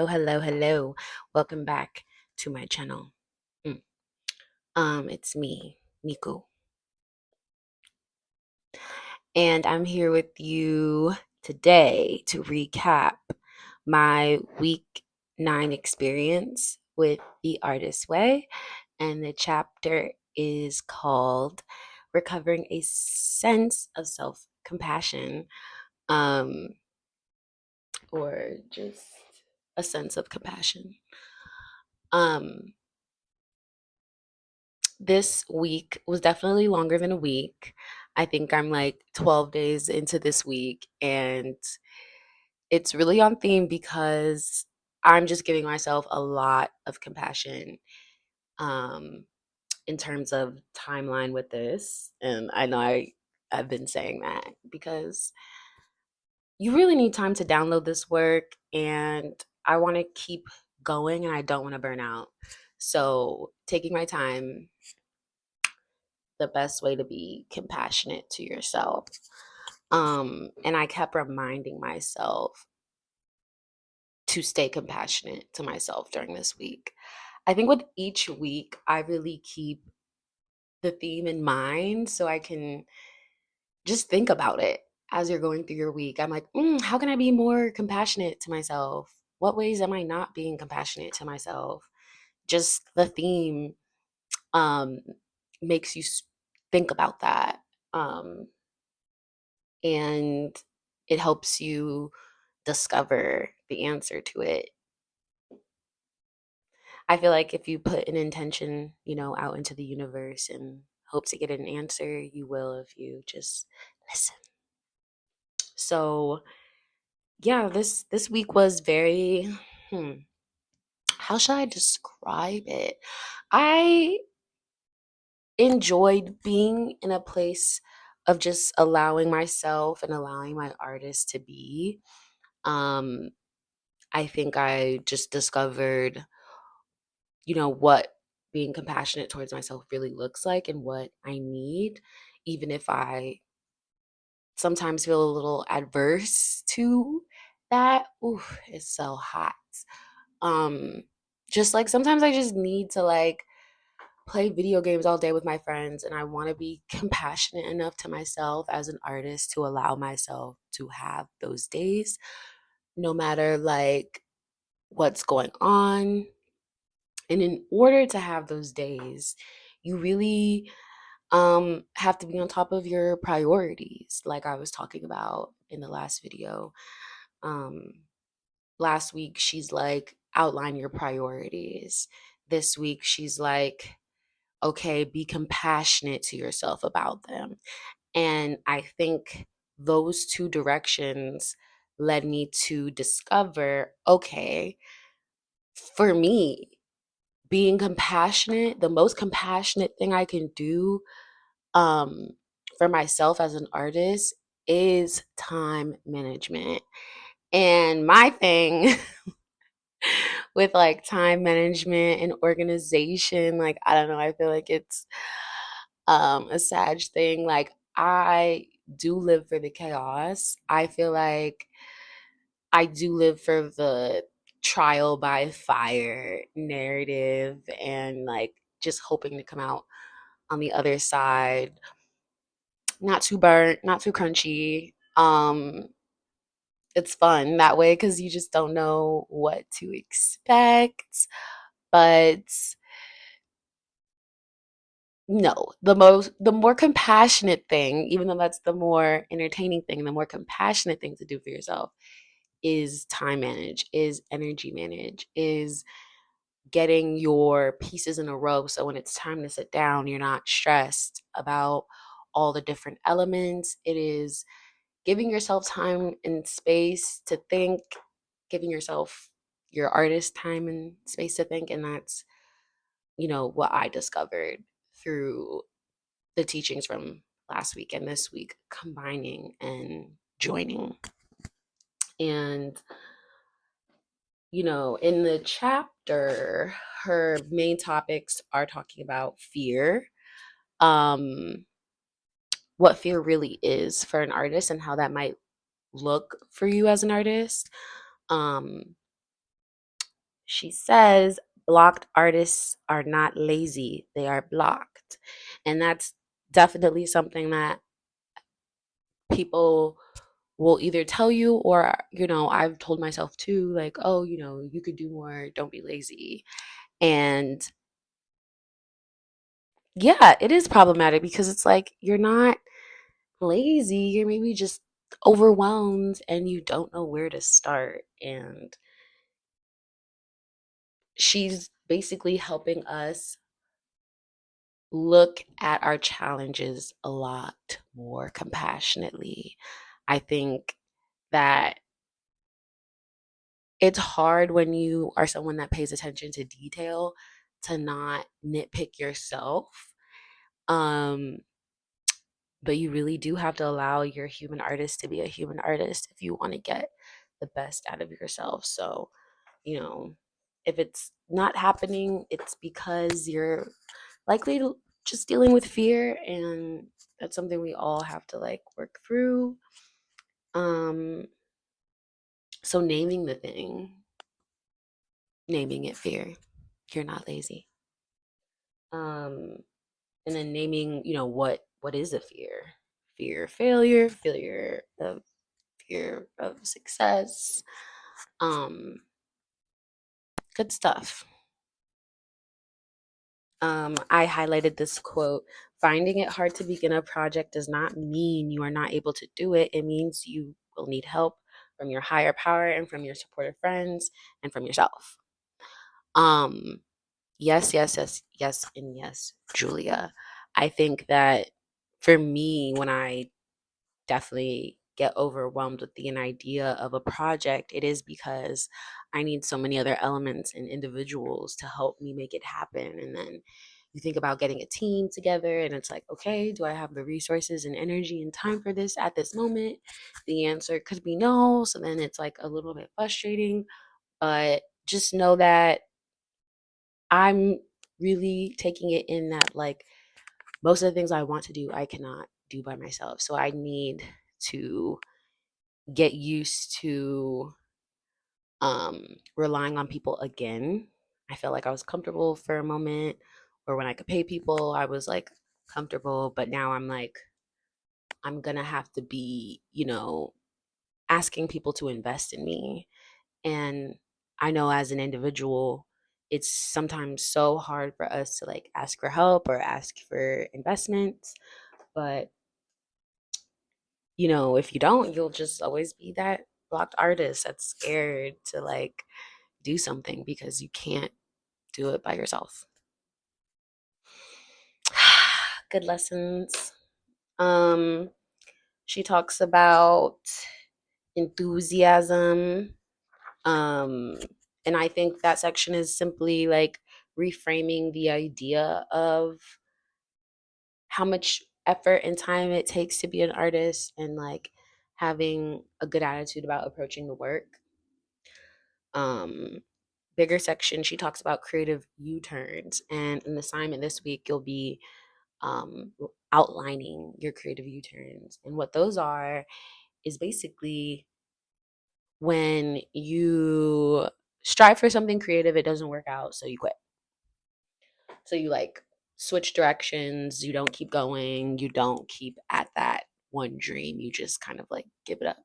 Hello, hello. Welcome back to my channel. Mm. It's me, Nico, and I'm here with you today to recap my week 9 experience with the Artist Way, and the chapter is called "Recovering a Sense of Self-Compassion," um, or just a sense of compassion. Um, This week was definitely longer than a week. I think I'm like 12 days into this week, and it's really on theme because I'm just giving myself a lot of compassion um, in terms of timeline with this. And I know I've been saying that because you really need time to download this work, and I want to keep going and I don't want to burn out. So, taking my time, the best way to be compassionate to yourself. And I kept reminding myself to stay compassionate to myself during this week. I think with each week, I really keep the theme in mind so I can just think about it as you're going through your week. I'm like, how can I be more compassionate to myself? What ways am I not being compassionate to myself? Just the theme um, makes you think about that. Um, and it helps you discover the answer to it. I feel like if you put an intention, out into the universe and hope to get an answer, you will if you just listen. So, yeah, this week was very how should I describe it? I enjoyed being in a place of just allowing myself and allowing my artist to be. Um I think I just discovered, what being compassionate towards myself really looks like and what I need, even if I sometimes feel a little adverse to that. Ooh, it's so hot. Um, just like sometimes I just need to like play video games all day with my friends, and I want to be compassionate enough to myself as an artist to allow myself to have those days, no matter like what's going on. And in order to have those days, you really have to be on top of your priorities, like I was talking about in the last video. Um, Last week, she's like, outline your priorities. This week, she's like, okay, be compassionate to yourself about them. And I think those two directions led me to discover, okay, for me, being compassionate, the most compassionate thing I can do um for myself as an artist is time management. And my thing with like time management and organization, like I don't know, I feel like it's a Sag thing. Like I do live for the chaos. I feel like I do live for the trial by fire narrative and like just hoping to come out on the other side not too burnt, not too crunchy. It's fun that way because you just don't know what to expect. But no, the more compassionate thing, even though that's the more entertaining thing, the more compassionate thing to do for yourself is time manage, is energy manage, is getting your pieces in a row so when it's time to sit down, you're not stressed about all the different elements. It is giving yourself time and space to think, giving yourself your artist time and space to think. And that's, what I discovered through the teachings from last week and this week, combining and joining. And, in the chapter, her main topics are talking about fear, um, what fear really is for an artist and how that might look for you as an artist. Um, she says, blocked artists are not lazy, they are blocked. And that's definitely something that people will either tell you, or, I've told myself too, like, oh, you could do more, don't be lazy. And yeah, it is problematic because it's like you're not lazy, you're maybe just overwhelmed and you don't know where to start. And she's basically helping us look at our challenges a lot more compassionately. I think that it's hard when you are someone that pays attention to detail to not nitpick yourself. Um, but you really do have to allow your human artist to be a human artist if you want to get the best out of yourself. So, you know, if it's not happening, it's because you're likely to just dealing with fear, and that's something we all have to like work through. Um, so naming the thing, naming it fear. You're not lazy. Um, and then naming, what is a fear? Fear of failure, fear of success. Um, good stuff. I highlighted this quote: finding it hard to begin a project does not mean you are not able to do it. It means you will need help from your higher power and from your supportive friends and from yourself. Um, yes, yes, yes, yes, and yes, Julia. I think that for me, when I definitely get overwhelmed with the idea of a project, it is because I need so many other elements and individuals to help me make it happen. And then you think about getting a team together, and it's like, okay, do I have the resources and energy and time for this at this moment? The answer could be no. So then it's like a little bit frustrating, but just know that I'm really taking it in that, like, most of the things I want to do, I cannot do by myself. So I need to get used to relying on people again. I felt like I was comfortable for a moment, or when I could pay people, I was like comfortable, but now I'm like, I'm gonna have to be, asking people to invest in me. And I know as an individual, it's sometimes so hard for us to like ask for help or ask for investments. But, if you don't, you'll just always be that blocked artist that's scared to like do something because you can't do it by yourself. Good lessons. Um, she talks about enthusiasm. Um, and I think that section is simply like reframing the idea of how much effort and time it takes to be an artist, and like having a good attitude about approaching the work. Um, Bigger section, she talks about creative U-turns, and an assignment this week you'll be outlining your creative U-turns. And what those are is basically when you strive for something creative, it doesn't work out, so you quit. So you like switch directions, you don't keep going, you don't keep at that one dream, you just kind of like give it up.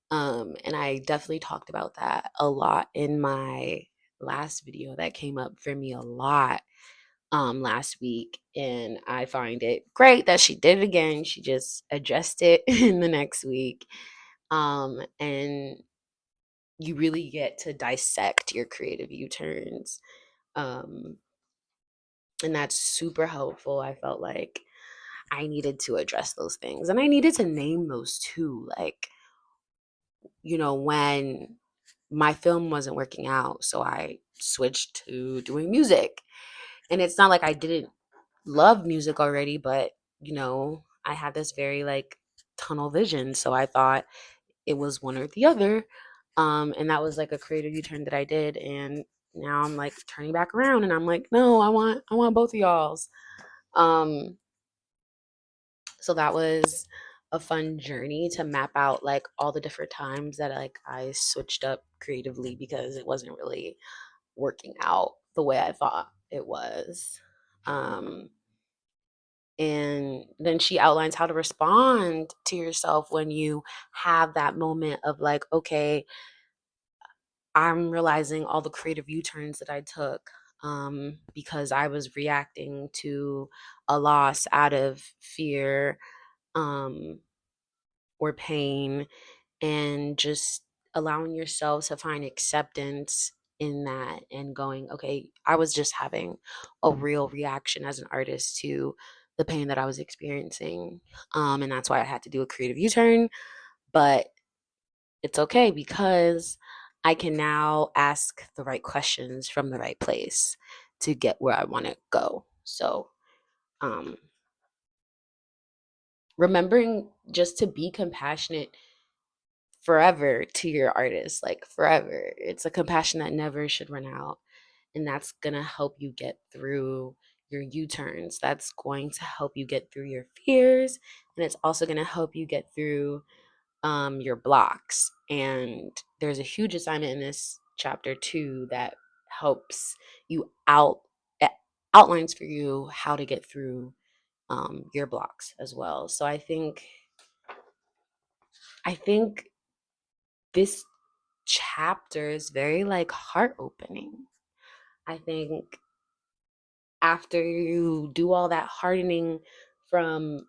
And I definitely talked about that a lot in my last video that came up for me a lot last week, and I find it great that she did it again. She just addressed it in the next week. And you really get to dissect your creative U-turns. Um, and that's super helpful. I felt like I needed to address those things, and I needed to name those too. Like, when my film wasn't working out, so I switched to doing music. And it's not like I didn't love music already, but I had this very like tunnel vision, so I thought it was one or the other. And that was like a creative U-turn that I did, and now I'm like turning back around, and I'm like, no, I want both of y'all's. um so that was a fun journey to map out like all the different times that like I switched up creatively because it wasn't really working out the way I thought it was. Um, and then she outlines how to respond to yourself when you have that moment of like, okay, I'm realizing all the creative U-turns that I took because I was reacting to a loss out of fear um, or pain, and just allowing yourself to find acceptance in that and going, okay, I was just having a real reaction as an artist to the pain that I was experiencing. And that's why I had to do a creative U-turn. But it's okay because I can now ask the right questions from the right place to get where I want to go. So, um, remembering just to be compassionate forever to your artist, like forever. It's a compassion that never should run out. And that's going to help you get through your U turns. That's going to help you get through your fears. And it's also going to help you get through your blocks. And there's a huge assignment in this chapter too that helps you outlines for you how to get through your blocks as well. So I think this chapter is very like heart opening. I think after you do all that hardening from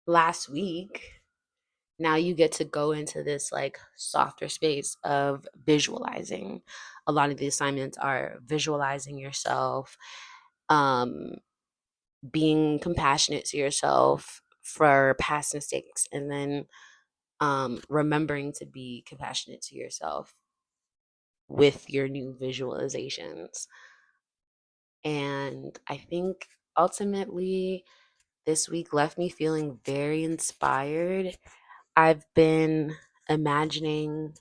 last week, now you get to go into this like softer space of visualizing. A lot of the assignments are visualizing yourself, um, being compassionate to yourself for past mistakes, and then remembering to be compassionate to yourself with your new visualizations. And I think ultimately this week left me feeling very inspired. I've been imagining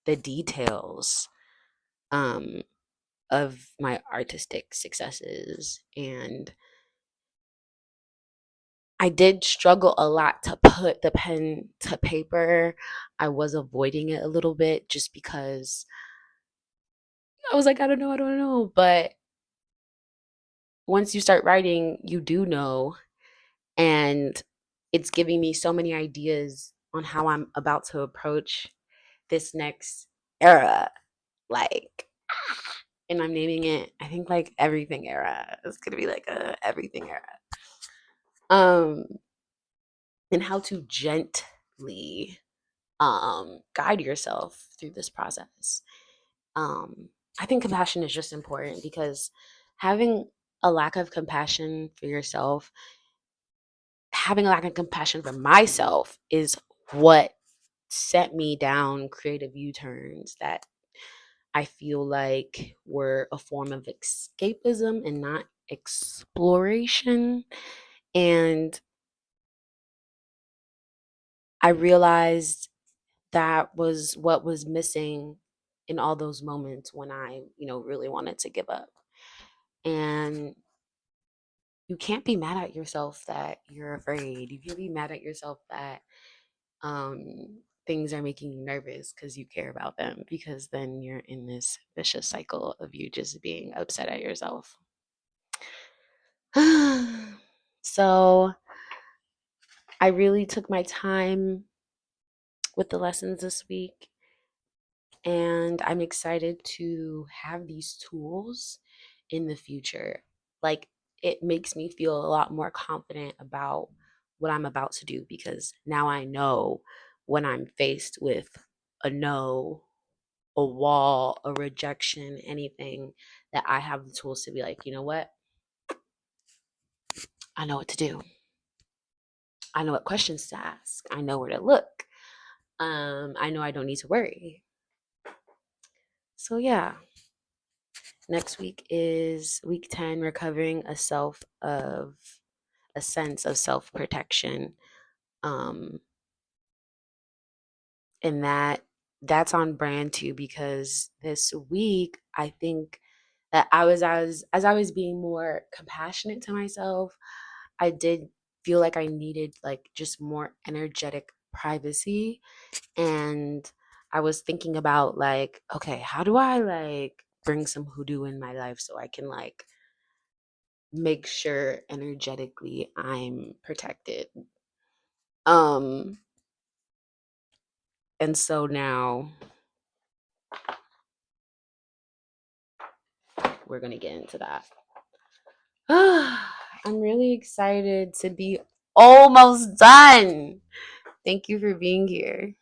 the details um, of my artistic successes. And I did struggle a lot to put the pen to paper. I was avoiding it a little bit just because I was like, I don't know. But once you start writing, you do know. And it's giving me so many ideas on how I'm about to approach this next era. Like, and I'm naming it, I think like everything era. It's gonna be like a everything era. Um, and how to gently guide yourself through this process. I think compassion is just important because having a lack of compassion for yourself, having a lack of compassion for myself is what set me down creative U-turns that I feel like were a form of escapism and not exploration. And I realized that was what was missing in all those moments when I, really wanted to give up. And you can't be mad at yourself that you're afraid. You can't be mad at yourself that things are making you nervous because you care about them, because then you're in this vicious cycle of you just being upset at yourself. So I really took my time with the lessons this week, and I'm excited to have these tools in the future. Like, it makes me feel a lot more confident about what I'm about to do because now I know when I'm faced with a no, a wall, a rejection, anything, that I have the tools to be like, you know what? I know what to do. I know what questions to ask. I know where to look. I know I don't need to worry. So yeah, next week is week 10, recovering a sense of self-protection. Um, and that's on brand too, because this week I think that I was as I was being more compassionate to myself, I did feel like I needed like just more energetic privacy. And I was thinking about like, okay, how do I like bring some hoodoo in my life so I can like make sure energetically I'm protected. Um and so now we're going to get into that. I'm really excited to be almost done. Thank you for being here.